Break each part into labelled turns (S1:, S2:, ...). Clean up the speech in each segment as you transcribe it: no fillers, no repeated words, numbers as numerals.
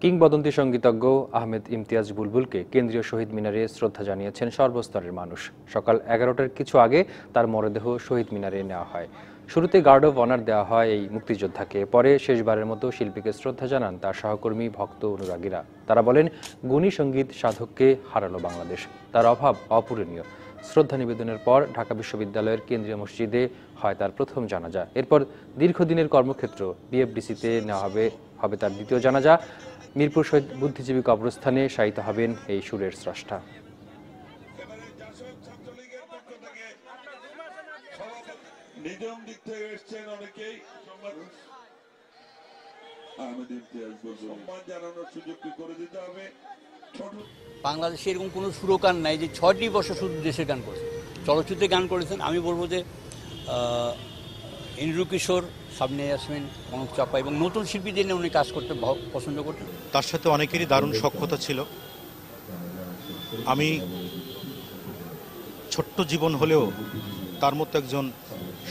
S1: কিংবদন্তি সঙ্গীতজ্ঞ আহমেদ ইমতিয়াজ বুলবুলকে কেন্দ্রীয় শহীদ মিনারে শ্রদ্ধা জানিয়েছেন সর্বস্তরের মানুষ। সকাল 11টার কিছু আগে তার মরদেহ শহীদ মিনারে নেওয়া হয়। শুরুতে গার্ড অব অনার দেওয়া হয় এই মুক্তিযোদ্ধাকে। পরে শেষবারের মতো শিল্পীকে শ্রদ্ধা জানান তার সহকর্মী, ভক্ত, অনুরাগীরা। তারা বলেন, গুণী সঙ্গীত সাধককে হারালো বাংলাদেশ, তার অভাব অপূরণীয়। শ্রদ্ধা নিবেদনের পর ঢাকা বিশ্ববিদ্যালয়ের কেন্দ্রীয় মসজিদে হয় তার প্রথম জানাজা। এরপর দীর্ঘদিনের কর্মক্ষেত্র বিএফডিসিতে নেওয়া হবে তার দ্বিতীয় জানাজা। মিরপুর শহীদ বুদ্ধিজীবী কবরস্থানে শায়িত হবেন এই সুরের স্রষ্টা।
S2: বাংলাদেশে এরকম কোনো সুরকার নাই যে ৬টি বছর শুধু দেশের গান করেছেন, চলচ্চিত্রে গান করেছেন। আমি বলবো যে ইন্দ্র কিশোর, সাবনে ইয়াসমিন, কনক চাপা এবং নতুন শিল্পীদের নিয়ে উনি কাজ করতে পছন্দ করতেন।
S3: তার সাথে অনেকেরই দারুণ সখ্যতা ছিল। আমি ছোট্ট জীবন হলেও তার মতো একজন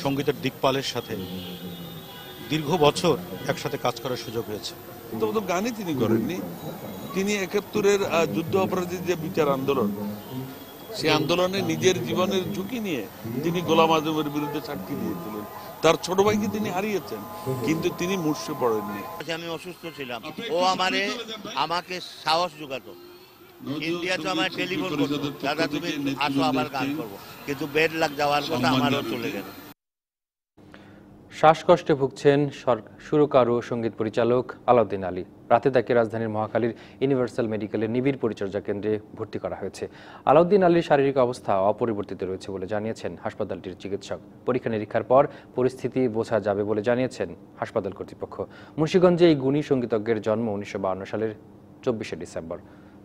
S3: সঙ্গীতের দিকপালের সাথে দীর্ঘ বছর একসাথে কাজ করার সুযোগ হয়েছে।
S4: কিন্তু গানই তিনি করেননি। তিনি ৭১-এর যুদ্ধ অপরাধীর যে বিচার আন্দোলন, সেই আন্দোলনে নিজের জীবনের ঝুঁকি নিয়ে তিনি গোলাম আজমের বিরুদ্ধে সাক্ষী দিয়েছিলেন। তার ছোট ভাইকে তিনি হারিয়েছেন, কিন্তু তিনি মুর্শে পড়েননি।
S5: আমি অসুস্থ ছিলাম, ও আমাকে সাহস জোগাতো। ইন্ডিয়া তো আমার টেলিফোন করতো, দাদা তুমি আসো আবার গান করবো, কিন্তু বেড লাগ যাওয়ার কথা আমারও চলে গেল।
S1: শ্বাসকষ্টে ভুগছেন সুরকার ও সঙ্গীত পরিচালক আলাউদ্দিন আলী। রাতে তাকে রাজধানীর মহাখালীর ইউনিভার্সাল মেডিকেলের নিবিড় পরিচর্যা কেন্দ্রে ভর্তি করা হয়েছে। আলাউদ্দিন আলীর শারীরিক অবস্থা অপরিবর্তিত রয়েছে বলে জানিয়েছেন হাসপাতালটির চিকিৎসক। পরীক্ষা নিরীক্ষার পর পরিস্থিতি বোঝা যাবে বলে জানিয়েছেন হাসপাতাল কর্তৃপক্ষ। মুন্সিগঞ্জে এই গুণী সঙ্গীতজ্ঞের জন্ম 1952 সালের 24শে ডিসেম্বর।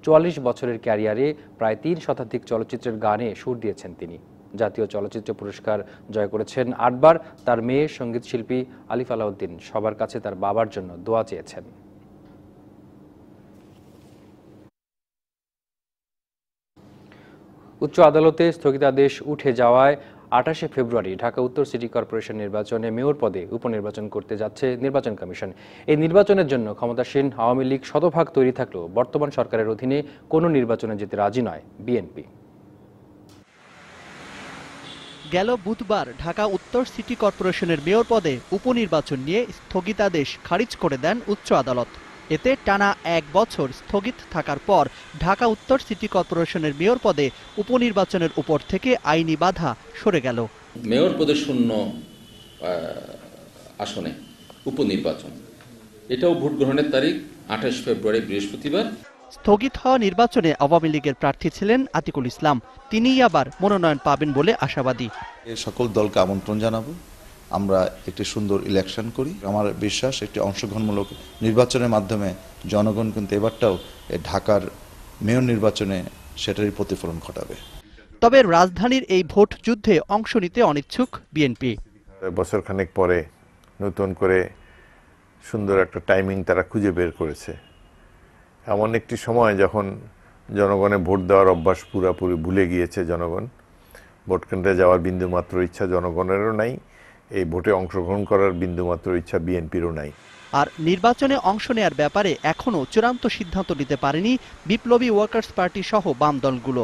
S1: 44 বছরের ক্যারিয়ারে প্রায় 3 শতাধিক চলচ্চিত্রের গানে সুর দিয়েছেন তিনি। জাতীয় চলচ্চিত্র পুরস্কার জয় করেছেন 8 বার। তার মেয়ে সঙ্গীত শিল্পী আলিফ আলাউদ্দিন সবার কাছে তার বাবার জন্য দোয়া চেয়েছেন। উচ্চ আদালতে স্থগিতাদেশ উঠে যাওয়ায় 28শে ফেব্রুয়ারি ঢাকা উত্তর সিটি কর্পোরেশন নির্বাচনে মেয়র পদে উপনির্বাচন করতে যাচ্ছে নির্বাচন কমিশন। এই নির্বাচনের জন্য ক্ষমতাসীন আওয়ামী লীগ শতভাগ তৈরি থাকলেও বর্তমান সরকারের অধীনে কোনো নির্বাচনে যেতে রাজি নয় বিএনপি।
S6: গেল বুধবার ঢাকা উত্তর সিটি কর্পোরেশনের মেয়র পদে উপনির্বাচন নিয়ে স্থগিতাদেশ খারিজ করে দেন উচ্চ আদালত। এতে টানা 1 বছর স্থগিত থাকার পর ঢাকা উত্তর সিটি কর্পোরেশনের মেয়র পদে উপনির্বাচনের উপর থেকে আইনি বাধা সরে গেল।
S7: মেয়র পদে শূন্য আসনে উপনির্বাচন, এটাও ভোট গ্রহণের তারিখ 28 ফেব্রুয়ারি বৃহস্পতিবার।
S6: স্থগিত হওয়া নির্বাচনে আওয়ামী লীগের প্রার্থী ছিলেন আতিকুল ইসলাম। তিনিই আবার মনোনয়ন পাবেন বলে আশাবাদী।
S8: সকল দলকে আমন্ত্রণ জানাবো, আমরা একটি সুন্দর ইলেকশন করি। আমার বিশ্বাস একটি অংশগ্রহণমূলক নির্বাচনের মাধ্যমে জনগণ কিন্তু এবারটাও ঢাকার মেয়র নির্বাচনে সেটারই প্রতিফলন ঘটাবে।
S6: তবে রাজধানীর এই ভোট যুদ্ধে অংশ নিতে অনিচ্ছুক বিএনপি।
S9: বছরখানেক পরে নতুন করে সুন্দর একটা টাইমিং তারা খুঁজে বের করেছে। এমন একটি সময় যখন জনগণের ভোট দেওয়ার অভ্যাস পুরাপুরি ভুলে গিয়েছে। জনগণ ভোট কেন্দ্রে যাওয়ার বিন্দুমাত্র ইচ্ছা জনগণেরও নাই, এই ভোটে অংশগ্রহণ করার বিন্দুমাত্র ইচ্ছা বিএনপিরও নাই।
S6: আর নির্বাচনে অংশ নেয়ার ব্যাপারে এখনো চূড়ান্ত সিদ্ধান্ত নিতে পারেনি বিপ্লবী ওয়ার্কার্স পার্টি সহ বাম দলগুলো।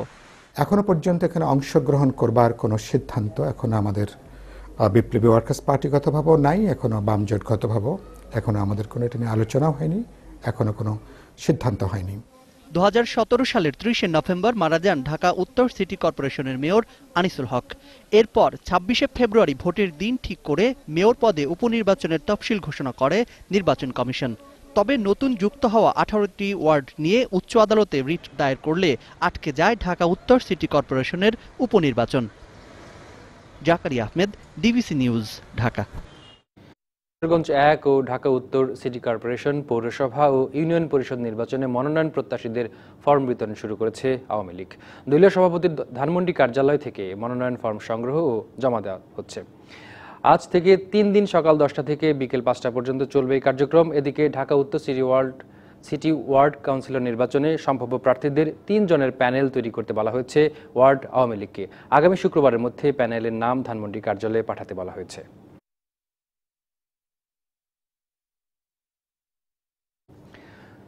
S10: এখনো পর্যন্ত এখানে অংশগ্রহণ করবার কোনো সিদ্ধান্ত এখনো আমাদের বিপ্লবী ওয়ার্কার্স পার্টিগতভাবেও নাই, এখনো বাম জোটগতভাবেও এখনো আমাদের কোনো এটা নিয়ে আলোচনাও হয়নি, এখনো কোনো সিদ্ধান্ত হয়নি।
S6: 2017 সালের 30শে নভেম্বর মারা যান ঢাকা উত্তর সিটি কর্পোরেশনের মেয়র আনিসুল হক। এরপর 26শে ফেব্রুয়ারি ভোটের দিন ঠিক করে মেয়র পদে উপনির্বাচনের তফসিল ঘোষণা করে নির্বাচন কমিশন। তবে নতুন যুক্ত হওয়া 18টি ওয়ার্ড নিয়ে উচ্চ আদালতে রিট দায়ের করলে আটকে যায় ঢাকা উত্তর সিটি কর্পোরেশনের উপনির্বাচন। Zakaria Ahmed, DBC news, Dhaka.
S1: কিশোরগঞ্জ 1 ও ঢাকা উত্তর সিটি কর্পোরেশন, পৌরসভা ও ইউনিয়ন পরিষদ নির্বাচনে মনোনয়ন প্রত্যাশীদের ফর্ম বিতরণ শুরু করেছে আওয়ামী লীগ। দলীয় সভাপতির ধানমন্ডি কার্যালয় থেকে মনোনয়ন ফর্ম সংগ্রহ ও জমা দেওয়া হচ্ছে। আজ থেকে 3 দিন সকাল 10টা থেকে বিকেল 5টা পর্যন্ত চলবে এই কার্যক্রম। এদিকে ঢাকা উত্তর সিটি ওয়ার্ড কাউন্সিলর নির্বাচনে সম্ভাব্য প্রার্থীদের 3 জনের প্যানেল তৈরি করতে বলা হয়েছে ওয়ার্ড আওয়ামী লীগকে। আগামী শুক্রবারের মধ্যে প্যানেলের নাম ধানমন্ডি কার্যালয়ে পাঠাতে বলা হয়েছে।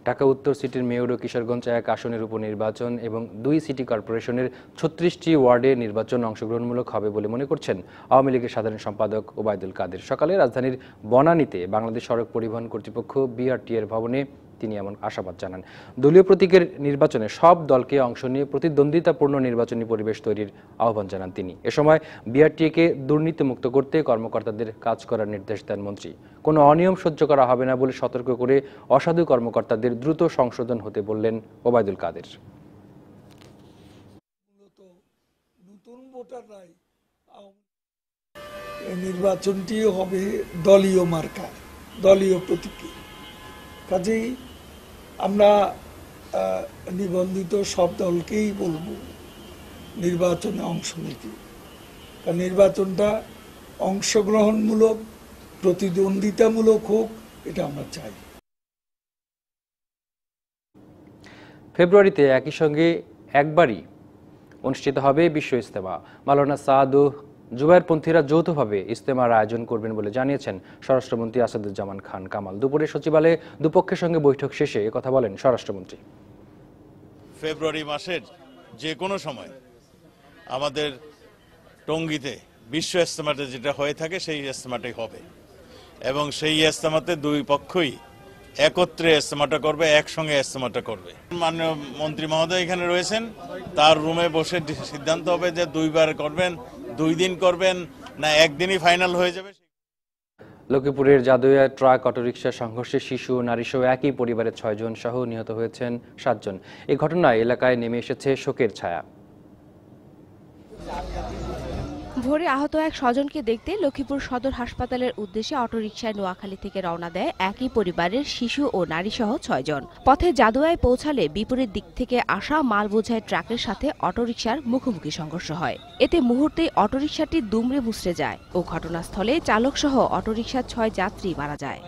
S1: ঢাকা উত্তর সিটির মেয়র ও কিশোরগঞ্জ 1 আসনের উপনির্বাচন এবং 2 সিটি কর্পোরেশনের 36টি ওয়ার্ডে নির্বাচন অংশগ্রহণমূলক হবে বলে মনে করছেন আওয়ামী লীগের সাধারণ সম্পাদক ওবায়দুল কাদের। সকালে রাজধানীর বনানীতে বাংলাদেশ সড়ক পরিবহন কর্তৃপক্ষ বিআরটিএর ভবনে তিনি এমন আশাবাদ জানান। দলীয় প্রতীকের নির্বাচনে সব দলকে অংশ নিয়ে প্রতিদ্বন্দ্বিতাপূর্ণ নির্বাচনী পরিবেশ তৈরির আহ্বান জানান তিনি। এ সময় বিআরটিএকে দুর্নীতিমুক্ত করতে কর্মকর্তাদের কাজ করার নির্দেশ দেন মন্ত্রী। কোনো অনিয়ম সহ্য করা হবে না বলে সতর্ক করে অসাধু কর্মকর্তাদের দ্রুত সংশোধন হতে বললেন ওবায়দুল কাদের।
S11: নতুন ভোটাররাই নির্বাচনটি হবে দলীয় মার্কা, দলীয় প্রতীকে। কাজেই আমরা নিবন্ধিত সব দলকেই বলবো নির্বাচনে অংশ নিতে। কারণ নির্বাচনটা অংশগ্রহণমূলক, প্রতিদ্বন্দ্বিতামূলক হোক, এটা আমরা চাই।
S1: ফেব্রুয়ারিতে একই সঙ্গে একবারই অনুষ্ঠিত হবে বিশ্ব ইজতেমা। মাওলানা সাদ ও জুবায়েরপন্থীরা যৌথভাবে ইজতেমার আয়োজন করবেন বলে জানিয়েছেন স্বরাষ্ট্রমন্ত্রী আসাদুজ্জামান খান কামাল। দুপুরে সচিবালয়ে দুপক্ষের সঙ্গে বৈঠক শেষে একথা বলেন স্বরাষ্ট্রমন্ত্রী।
S12: ফেব্রুয়ারি মাসের যে কোনো সময় আমাদের টঙ্গীতে বিশ্ব ইজতেমাতে যেটা হয়ে থাকে সেই ইজতেমাটাই হবে এবং সেই ইজতেমাতে দুই পক্ষই একত্রে ইজতেমাটা করবে, একসঙ্গে ইজতেমাটা করবে। মাননীয় মন্ত্রী মহোদয় এখানে রয়েছেন, তার রুমে বসে সিদ্ধান্ত হবে যে 2 বার করবেন, 2 দিন করবেন না একদিনই ফাইনাল হয়ে যাবে।
S1: লক্ষ্মীপুরের জাদুয়ায় ট্রাক অটোরিকশা সংঘর্ষে শিশু ও নারীসহ একই পরিবারের 6 জন সহ নিহত হয়েছেন 7 জন। এই ঘটনায় এলাকায় নেমে এসেছে শোকের ছায়া।
S13: ভোরে আহত এক স্বজনকে দেখতে লক্ষ্মীপুর সদর হাসপাতালের উদ্দেশ্যে অটোরিকশায় নোয়াখালী থেকে রওনা দেয় একই পরিবারের শিশু ও নারীসহ 6 জন। পথে জাদুয়ায় পৌঁছালে বিপরীত দিক থেকে আসা মাল বোঝাই ট্রাকের সাথে অটোরিকশার মুখোমুখি সংঘর্ষ হয়। এতে মুহূর্তেই অটোরিকশাটি দুমড়ে মুচড়ে যায় ও ঘটনাস্থলে চালকসহ অটোরিকশার 6 যাত্রী মারা যায়।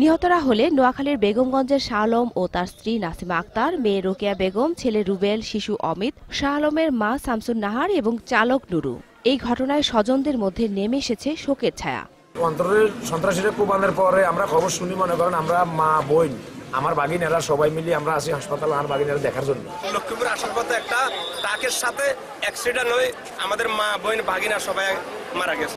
S13: নিহতরা হলে নোয়াখালীর বেগমগঞ্জের শাহ আলম ও তার স্ত্রী নাসিমা আক্তার, মেয়ে রোকেয়া বেগম, ছেলে রুবেল, শিশু অমিত, শাহ আলমের মা শামসুন নাহার এবং চালক নুরু। এই ঘটনায় স্বজনদের মধ্যে নেমে এসেছে শোকের ছায়া।
S14: অন্তরের সন্ত্রাসীরা কুবানের পরে আমরা খবর শুনি, মনে করেন আমরা মা বোন আমার বাগিনেরা সবাই মিলে আমরা আসি হাসপাতালে আমার বাগিনেরা দেখার জন্য।
S15: লক্ষ্মীপুর আসার পথে একটা ট্রাকের সাথে অ্যাক্সিডেন্ট হয়ে আমাদের মা বোন বাগিনা সবাই মারা গেছে।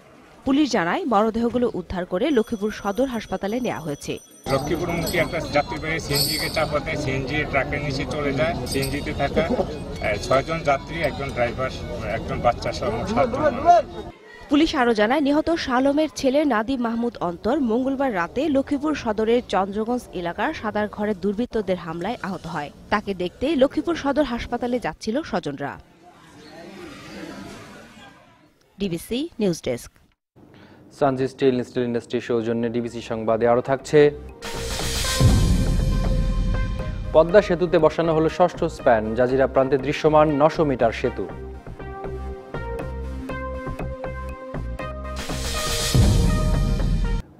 S13: পুলিশ জানায় মরদেহগুলো উদ্ধার করে লক্ষ্মীপুর সদর হাসপাতালে নেওয়া হয়েছে।
S16: লক্ষ্মীপুরমুখী একটা যাত্রীবাহী সিএনজিকে চাপাতে সিএনজি ট্রাকের নিচে চলে যায়। সিএনজিতে থাকা 6 জন যাত্রী, একজন ড্রাইভার, একজন বাচ্চা সহ 7 জন।
S13: পুলিশ আরও জানায় নিহত শাহ আলমের ছেলে নাদিম মাহমুদ অন্তর মঙ্গলবার রাতে লক্ষ্মীপুর সদরের চন্দ্রগঞ্জ এলাকার সাদার ঘরে দুর্বৃত্তদের হামলায় আহত হয়। তাকে দেখতে লক্ষ্মীপুর সদর হাসপাতালে যাচ্ছিল স্বজনরা। DBC news desk.
S1: Sanji steel industry সৌজন্যে ডিবিসি সংবাদে আরও থাকছে। পদ্মা সেতুতে বসানো হলো 6ষ্ঠ স্প্যান, জাজিরা প্রান্তে দৃশ্যমান 900 মিটার সেতু।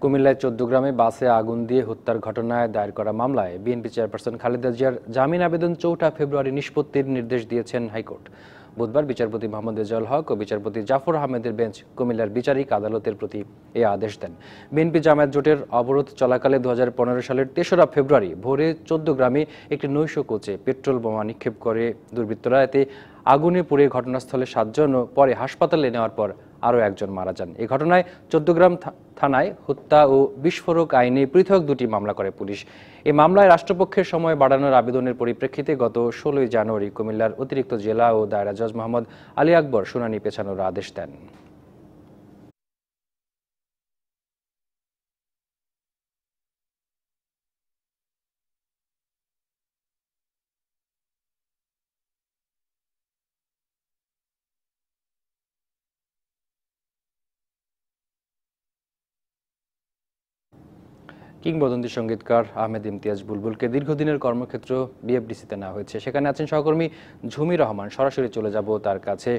S1: কুমিল্লায় 14 গ্রামে বাসে আগুন দিয়ে হত্যার ঘটনায় দায়ের করা মামলায় বিএনপি চেয়ারপারসন খালেদা জিয়ার জামিন আবেদন 4 ফেব্রুয়ারি নিষ্পত্তির নির্দেশ দিয়েছেন হাইকোর্ট। বুধবার বিচারপতি মোহাম্মদ রেজাউল হক ও বিচারপতি জাফর আহমেদের বেঞ্চ কুমিল্লার বিচারিক আদালতের প্রতি এই আদেশ দেন। বিএনপি জামায়াত জোটের অবরোধ চলাকালে 2015 সালের 3রা ফেব্রুয়ারি ভোরে 14 গ্রামে একটি নৈশ কোচে পেট্রোল বোমা নিক্ষেপ করে দুর্বৃত্তরা। এতে আগুনে পুড়ে ঘটনাস্থলে 7 জন ও পরে হাসপাতালে নেওয়ার পর আরও 1 জন মারা যান। এই ঘটনায় 14 গ্রাম থানায় হত্যা ও বিস্ফোরক আইনে পৃথক 2টি মামলা করে পুলিশ। এই মামলায় রাষ্ট্রপক্ষের সময় বাড়ানোর আবেদনের পরিপ্রেক্ষিতে গত 16 জানুয়ারি কুমিল্লার অতিরিক্ত জেলা ও দায়রা জজ মোহাম্মদ আলী আকবর শুনানি পেছানোর আদেশ দেন। কিংবদন্তি সঙ্গীতকার আহমেদ ইমতিয়াজ বুলবুলকে দীর্ঘদিনের কর্মক্ষেত্র বিএফডিসিতে নেওয়া হয়েছে। সেখানে আছেন সহকর্মী ঝুমি রহমান। সরাসরি চলে যাব তার কাছে।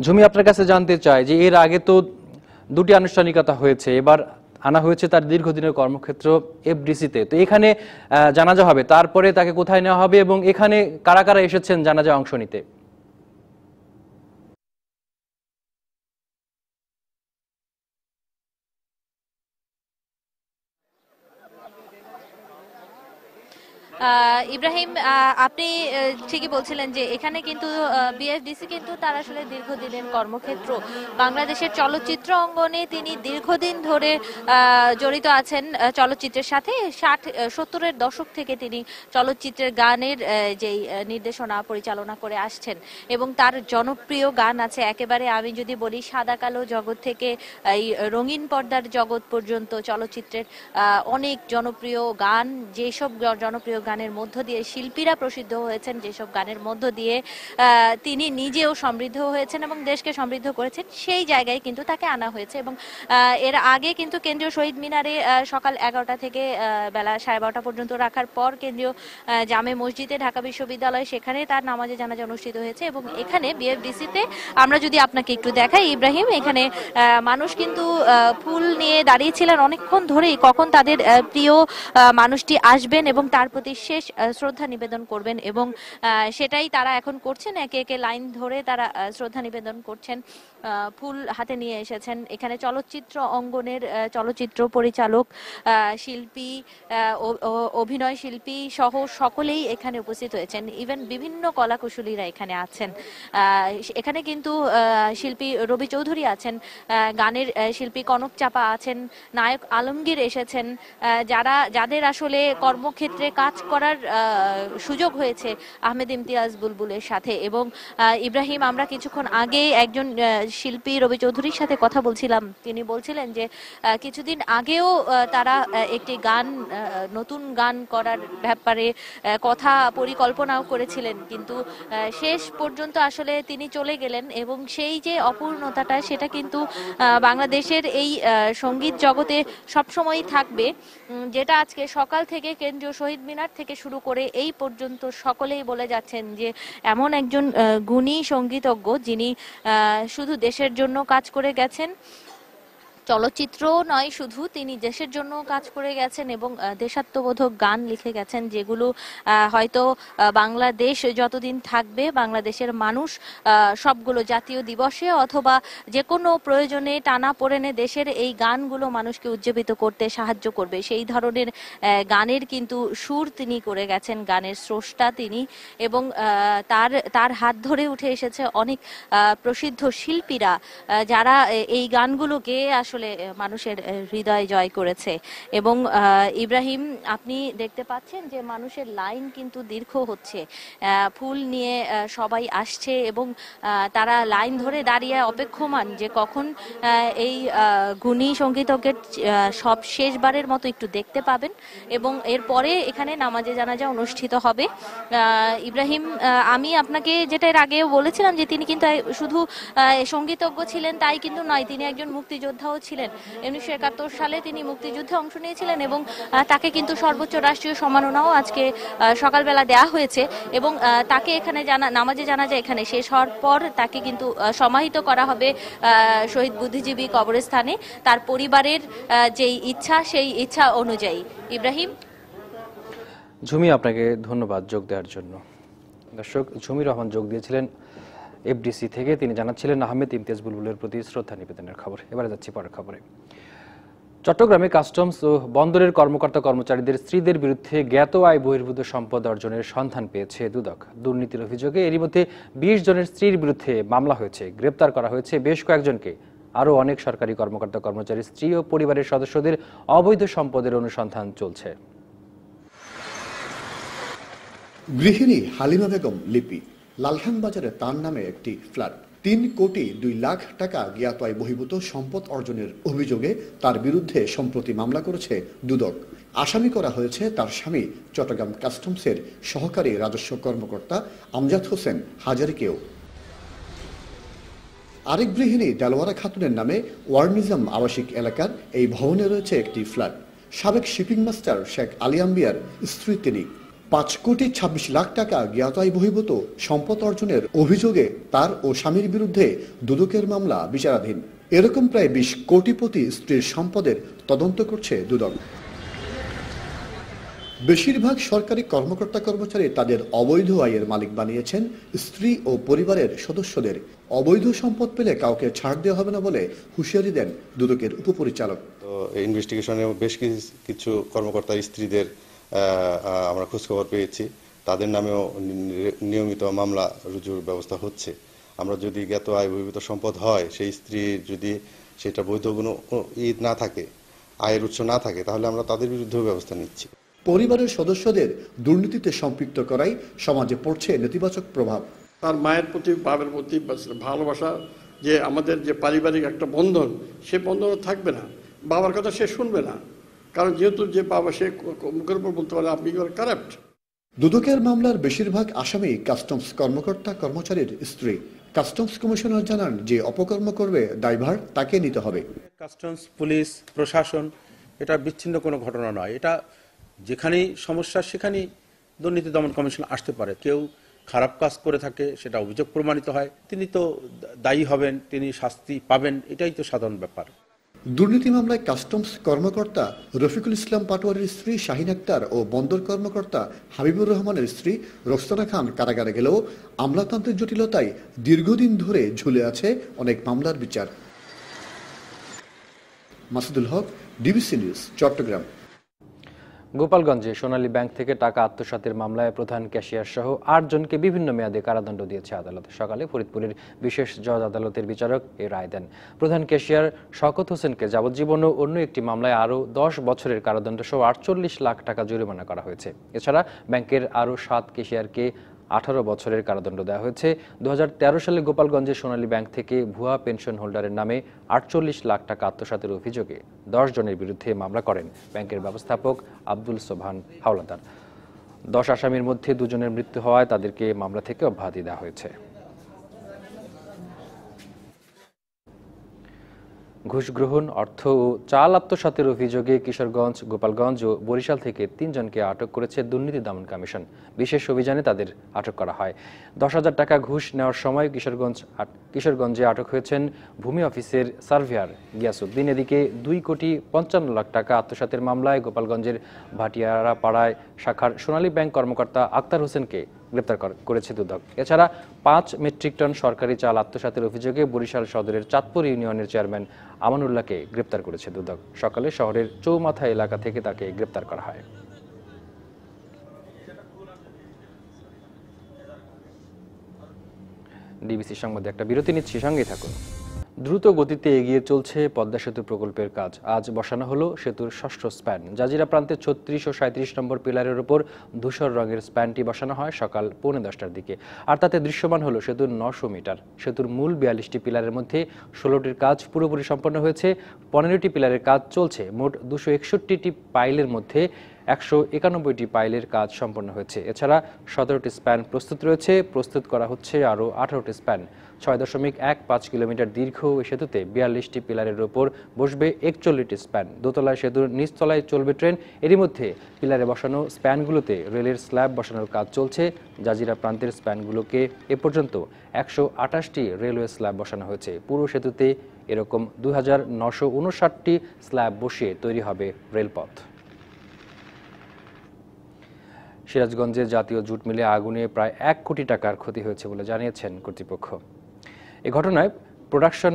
S1: ঝুমি, আপনার কাছে জানতে চাই যে এর আগে তো 2টি আনুষ্ঠানিকতা হয়েছে, এবার আনা হয়েছে তার দীর্ঘদিনের কর্মক্ষেত্র এফডিসিতে। তো এখানে জানাজা হবে, তারপরে তাকে কোথায় নেওয়া হবে এবং এখানে কারা কারা এসেছেন জানাজায় অংশ নিতে?
S17: ইব্রাহিম, আপনি ঠিকই বলছিলেন যে এখানে কিন্তু বিএফডিসি কিন্তু তার আসলে দীর্ঘদিনের কর্মক্ষেত্র। বাংলাদেশের চলচ্চিত্র অঙ্গনে তিনি দীর্ঘদিন ধরে জড়িত আছেন চলচ্চিত্রের সাথে। 60-70-এর দশক থেকে তিনি চলচ্চিত্রের গানের যেই নির্দেশনা পরিচালনা করে আসছেন এবং তার জনপ্রিয় গান আছে একেবারে, আমি যদি বলি সাদা কালো জগৎ থেকে এই রঙিন পর্দার জগৎ পর্যন্ত চলচ্চিত্রের অনেক জনপ্রিয় গান, যেসব জনপ্রিয় গানের মধ্য দিয়ে শিল্পীরা প্রসিদ্ধ হয়েছেন, যেসব গানের মধ্য দিয়ে তিনি নিজেও সমৃদ্ধ হয়েছেন এবং দেশকে সমৃদ্ধ করেছেন, সেই জায়গায় কিন্তু তাকে আনা হয়েছে। এবং এর আগে কিন্তু কেন্দ্রীয় শহীদ মিনারে সকাল 11টা থেকে বেলা 12:30 পর্যন্ত রাখার পর কেন্দ্রীয় জামে মসজিদে ঢাকা বিশ্ববিদ্যালয়, সেখানে তার নামাজে জানাজা অনুষ্ঠিত হয়েছে। এবং এখানে বিএফডিসিতে আমরা যদি আপনাকে একটু দেখাই ইব্রাহিম, এখানে মানুষ কিন্তু ফুল নিয়ে দাঁড়িয়েছিলেন অনেকক্ষণ ধরেই, কখন তাদের প্রিয় মানুষটি আসবেন এবং তার প্রতি শেষ শ্রদ্ধা নিবেদন করবেন, এবং সেটাই তারা এখন করছেন। একে একে লাইন ধরে তারা শ্রদ্ধা নিবেদন করছেন, ফুল হাতে নিয়ে এসেছেন। এখানে চলচ্চিত্র অঙ্গনের চলচ্চিত্র পরিচালক, শিল্পী, অভিনয় শিল্পী সহ সকলেই এখানে উপস্থিত হয়েছেন। ইভেন বিভিন্ন কলাকুশলীরা এখানে আছেন। এখানে কিন্তু শিল্পী রবি চৌধুরী আছেন, গানের শিল্পী কনক চাপা আছেন, নায়ক আলমগীর এসেছেন, যাদের আসলে কর্মক্ষেত্রে কাজ করার সুযোগ হয়েছে আহমেদ ইমতিয়াজ বুলবুলের সাথে। এবং ইব্রাহিম, আমরা কিছুক্ষণ আগে একজন শিল্পী রবি চৌধুরীর সাথে কথা বলছিলাম, তিনি বলছিলেন যে কিছুদিন আগেও তারা একটি গান, নতুন গান করার ব্যাপারে কথা পরিকল্পনাও করেছিলেন, কিন্তু শেষ পর্যন্ত আসলে তিনি চলে গেলেন। এবং সেই যে অপূর্ণতাটা, সেটা কিন্তু বাংলাদেশের এই সঙ্গীত জগতে সবসময়ই থাকবে, যেটা আজকে সকাল থেকে কেন্দ্রীয় শহীদ মিনার থেকে শুরু করে এই পর্যন্ত সকলেই বলে যাচ্ছেন যে এমন একজন গুণী সঙ্গীতজ্ঞ যিনি শুধু দেশের জন্য কাজ করে গেছেন, চলচ্চিত্র নয় শুধু, তিনি দেশের জন্য কাজ করে গেছেন এবং দেশাত্মবোধক গান লিখে গেছেন, যেগুলো হয়তো বাংলাদেশ যতদিন থাকবে, বাংলাদেশের মানুষ সবগুলো জাতীয় দিবসে অথবা যে কোনো প্রয়োজনে টানা পড়েনে দেশের এই গানগুলো মানুষকে উজ্জীবিত করতে সাহায্য করবে। সেই ধরনের গানের কিন্তু সুর তিনি করে গেছেন, গানের স্রষ্টা তিনি, এবং তার হাত ধরে উঠে এসেছে অনেক প্রসিদ্ধ শিল্পীরা, যারা এই গানগুলোকে আসলে মানুষের হৃদয় জয় করেছে। এবং ইব্রাহিম, আপনি দেখতে পাচ্ছেন যে মানুষের লাইন কিন্তু দীর্ঘ হচ্ছে, ফুল নিয়ে সবাই আসছে এবং তারা লাইন ধরে দাঁড়িয়ে অপেক্ষমান যে কখন এই গুণী সঙ্গীতজ্ঞের সব শেষবারের মতো একটু দেখতে পাবেন এবং এরপরে এখানে নামাজে জানাজা অনুষ্ঠিত হবে। ইব্রাহিম, আমি আপনাকে যেটা এর আগেও বলেছিলাম যে তিনি কিন্তু শুধু সঙ্গীতজ্ঞ ছিলেন তাই কিন্তু নয়, তিনি একজন মুক্তিযোদ্ধাও ছিলেন। 1971 সালে তিনি মুক্তিযুদ্ধে অংশ নিয়েছিলেন এবং তাকে কিন্তু সর্বোচ্চ রাষ্ট্রীয় সম্মাননাও আজকে সকালবেলা দেয়া হয়েছে এবং তাকে এখানে নামাজে জানাজা এখানে শেষ হওয়ার পর তাকে কিন্তু সমাহিত করা হবে শহীদ বুদ্ধিজীবী কবরস্থানে, তার পরিবারের যেই ইচ্ছা সেই ইচ্ছা অনুযায়ী। ইব্রাহিম,
S1: ঝুমি, আপনাকে ধন্যবাদ যোগ দেওয়ার জন্য। দর্শক, ঝুমি রহমান যোগ দিয়েছিলেন এফডিসি থেকে, তিনি জানাচ্ছিলেন আহমেদ ইমতিয়াজ বুলবুলের প্রতি শ্রদ্ধা নিবেদনের খবর। এবারে যাচ্ছি পরের খবরে। চট্টগ্রামে কাস্টমস ও বন্দরের কর্মকর্তা কর্মচারীদের স্ত্রীদের বিরুদ্ধে জ্ঞাত আয় বহির্ভূত সম্পদ অর্জনের সন্ধান পেয়েছে দুদক। দুর্নীতির অভিযোগে এরই মধ্যে 20 জনের স্ত্রীর বিরুদ্ধে মামলা হয়েছে, গ্রেপ্তার করা হয়েছে বেশ কয়েকজনকে। আরও অনেক সরকারি কর্মকর্তা কর্মচারীর স্ত্রী ও পরিবারের সদস্যদের অবৈধ সম্পদের অনুসন্ধান চলছে।
S18: গৃহিণী হালিমা বেগম লিপি, লালখান বাজারে তার নামে একটি ফ্ল্যাট, 3 কোটি 2 লাখ টাকা জ্ঞাত আয় বহির্ভূত সম্পদ অর্জনের অভিযোগে তার বিরুদ্ধে সম্প্রতি মামলা করেছে দুদক। আসামি করা হয়েছে তার স্বামী চট্টগ্রাম কাস্টমসের সহকারী রাজস্ব কর্মকর্তা আমজাদ হোসেন হাজারীকেও। আরেক গৃহিণী দেলোয়ারা খাতুনের নামে ওয়ার্নিজম আবাসিক এলাকার এই ভবনে রয়েছে একটি ফ্ল্যাট। সাবেক শিপিং মাস্টার শেখ আলী আম্বিয়ার স্ত্রী তিনি। 5 কোটি 26 লাখ টাকা জ্ঞাত আয় বহির্ভূত সম্পদ অর্জনের অভিযোগে তার ও স্বামীর বিরুদ্ধে দুদকের মামলা বিচারাধীন। এরকম প্রায় 20 কোটিপতি স্ত্রীর সম্পদের তদন্ত করছে দুদক। বেশিরভাগ সরকারি কর্মকর্তা কর্মচারী তাদের অবৈধ আয়ের মালিক বানিয়েছেন স্ত্রী ও পরিবারের সদস্যদের। অবৈধ সম্পদ পেলে কাউকে ছাড় দেওয়া হবে না বলে হুঁশিয়ারি দেন দুদকের উপপরিচালক।
S19: তো ইনভেস্টিগেশনে বেশ কিছু কর্মকর্তার স্ত্রীদের আমরা খোঁজখবর পেয়েছি, তাদের নামেও নিয়মিত মামলা রুজুর ব্যবস্থা হচ্ছে। আমরা যদি জ্ঞাত আয় বহির্ভূত সম্পদ হয়, সেই স্ত্রীর যদি সেটা বৈধ কোনো না থাকে, আয়ের উৎস না থাকে, তাহলে আমরা তাদের বিরুদ্ধেও ব্যবস্থা নিচ্ছি।
S18: পরিবারের সদস্যদের দুর্নীতিতে সম্পৃক্ত করাই সমাজে পড়ছে নেতিবাচক প্রভাব।
S20: তার মায়ের প্রতি, বাবার প্রতি ভালোবাসা, যে আমাদের যে পারিবারিক একটা বন্ধন, সে বন্ধন থাকবে না। বাবার কথা সে শুনবে না, কারণ যেহেতু যে বাবা, সে মুখের উপর বলতে পারে আপনি কারাপ্ট।
S18: দুদকের মামলার বেশিরভাগ আসামি কাস্টমস কর্মকর্তা কর্মচারীর স্ত্রী। কাস্টমস কমিশনার জানান, যে অপকর্ম করবে দায়ভার তাকে নিতে হবে।
S21: কাস্টমস, পুলিশ, প্রশাসন এটা বিচ্ছিন্ন কোনো ঘটনা নয়। এটা যেখানেই সমস্যা সেখানেই দুর্নীতি দমন কমিশন আসতে পারে। কেউ খারাপ কাজ করে থাকে, সেটা অভিযোগ প্রমাণিত হয়, তিনি তো দায়ী হবেন, তিনি শাস্তি পাবেন, এটাই তো সাধারণ ব্যাপার।
S18: দুর্নীতি মামলায় কাস্টমস কর্মকর্তা রফিকুল ইসলাম পাটোয়ারির স্ত্রী শাহিন আক্তার ও বন্দর কর্মকর্তা হাবিবুর রহমানের স্ত্রী রোকসানা খান কারাগারে গেলেও আমলাতান্ত্রিক জটিলতায় দীর্ঘদিন ধরে ঝুলে আছে অনেক মামলার বিচার। মাসুদুল হক, ডিবিসি নিউজ, চট্টগ্রাম।
S1: গোপালগঞ্জে সোনালী ব্যাংক থেকে টাকা আত্মসাতের মামলায় প্রধান ক্যাশিয়ার সহ ৮ জনকে বিভিন্ন মেয়াদে কারাদণ্ড দিয়েছে আদালত। সকালে ফরিদপুরের বিশেষ জজ আদালতের বিচারক এ রায় দেন। প্রধান ক্যাশিয়ার শওকত হোসেনকে যাবজ্জীবন ও অন্য একটি মামলায় আরও ১০ বছরের কারাদণ্ড সহ ৪৮ লাখ টাকা জরিমানা করা হয়েছে। এছাড়া ব্যাংকের আরও ৭ ক্যাশিয়ারকে 18 বছরের কারাদণ্ড দেওয়া হয়েছে। 2013 সালে গোপালগঞ্জে সোনালী ব্যাংক থেকে ভুয়া পেনশন হোল্ডারের নামে 48 লাখ টাকা আত্মসাতের অভিযোগে 10 জনের বিরুদ্ধে মামলা করেন ব্যাংকের ব্যবস্থাপক আব্দুল সোবহান হাওলাদার। 10 আসামির মধ্যে 2 জনের মৃত্যু হওয়ায় তাদেরকে মামলা থেকে অব্যাহতি দেওয়া হয়েছে। ঘুষ গ্রহণ, অর্থ ও চাল আত্মসাতের অভিযোগে কিশোরগঞ্জ, গোপালগঞ্জ ও বরিশাল থেকে 3 জনকে আটক করেছে দুর্নীতি দমন কমিশন। বিশেষ অভিযানে তাদের আটক করা হয়। 10,000 টাকা ঘুষ নেওয়ার সময় কিশোরগঞ্জে আটক হয়েছেন ভূমি অফিসের সার্ভেয়ার গিয়াসউদ্দিন। এদিকে 2,55 লাখ টাকা আত্মসাতের মামলায় গোপালগঞ্জের ভাটিয়ারা পাড়ায় শাখার সোনালী ব্যাংক কর্মকর্তা আক্তার হোসেনকে গ্রেপ্তার করেছে দুদক। এছাড়া 5 মেট্রিক টন সরকারি চাল আত্মসাতের অভিযোগে বরিশাল সদরের চাঁদপুর ইউনিয়নের চেয়ারম্যান আমানুল্লাহকে গ্রেপ্তার করেছে দুদক। সকালে শহরের চৌমাথা এলাকা থেকে তাকে গ্রেপ্তার করা হয়। ডিবিসি সংবাদে একটা বিরতি নিচ্ছি, সঙ্গেই থাকুন। দ্রুত গতিতে এগিয়ে চলছে পদ্মা সেতু প্রকল্পের কাজ। আজ বসানো হলো সেতুর 6ষ্ঠ স্প্যান। জাজিরা প্রান্তে 36 ও 37 নম্বর পিলারের উপর ধূসর রঙের স্প্যানটি বসানো হয় সকাল 10:45টার দিকে। আর তাতে দৃশ্যমান হলো সেতুর 900 মিটার। সেতুর মূল 42টি পিলারের মধ্যে 16টির কাজ পুরোপুরি সম্পন্ন হয়েছে। 15টি পিলারের কাজ চলছে। মোট 261টি পাইলের মধ্যে 191টি পাইলের কাজ সম্পন্ন হয়েছে। এছাড়া 17টি স্প্যান প্রস্তুত রয়েছে। প্রস্তুত করা হচ্ছে আরও 18টি স্প্যান। 6.15 কিলোমিটার দীর্ঘ ওই সেতুতে 42টি পিলারের ওপর বসবে 41টি স্প্যান। দোতলায় সেতুর নিচতলায় চলবে ট্রেন। এরই মধ্যে পিলারে বসানো স্প্যানগুলোতে রেলের স্ল্যাব বসানোর কাজ চলছে। জাজিরা প্রান্তের স্প্যানগুলোকে এ পর্যন্ত 128টি রেলওয়ে স্ল্যাব বসানো হয়েছে। পুরো সেতুতে এরকম 2959টি স্ল্যাব বসিয়ে তৈরি হবে রেলপথ। সিরাজগঞ্জে জাতীয় জুট মিলে আগুনে প্রায় 1 কোটি টাকার ক্ষতি হয়েছে বলে জানিয়েছেন কর্তৃপক্ষ। এ ঘটনায় প্রোডাকশন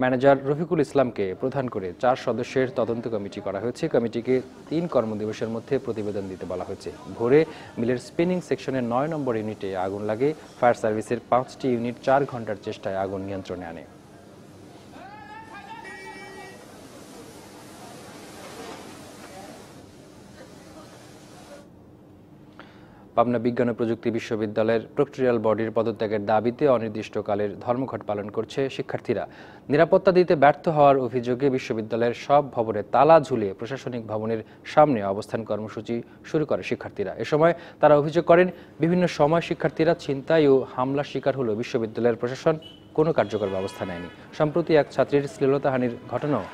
S1: ম্যানেজার রফিকুল ইসলামকে প্রধান করে 4 সদস্যের তদন্ত কমিটি করা হয়েছে। কমিটিকে 3 কর্মদিবসের মধ্যে প্রতিবেদন দিতে বলা হয়েছে। ভোরে মিলের স্পিনিং সেকশনের 9 নম্বর ইউনিটে আগুন লাগে। ফায়ার সার্ভিসের 5টি ইউনিট 4 ঘন্টার চেষ্টায় আগুন নিয়ন্ত্রণে আনে। পাবনা বিজ্ঞান ও প্রযুক্তি বিশ্ববিদ্যালয়ের প্রক্টরিয়াল বডির পদত্যাগের দাবিতে অনির্দিষ্টকালের ধর্মঘট পালন করছে শিক্ষার্থীরা। নিরাপত্তা দিতে ব্যর্থ হওয়ার অভিযোগে বিশ্ববিদ্যালয়ের সব ভবনে তালা ঝুলিয়ে প্রশাসনিক ভবনের সামনে অবস্থান কর্মসূচি শুরু করে শিক্ষার্থীরা। এ সময় তারা অভিযোগ করেন, বিভিন্ন সময় শিক্ষার্থীরা ছিনতাই ও হামলার শিকার হলেও বিশ্ববিদ্যালয়ের প্রশাসন কোনো কার্যকর ব্যবস্থা নেয়নি। সম্প্রতি এক ছাত্রীর শ্লীলতাহানির ঘটনাও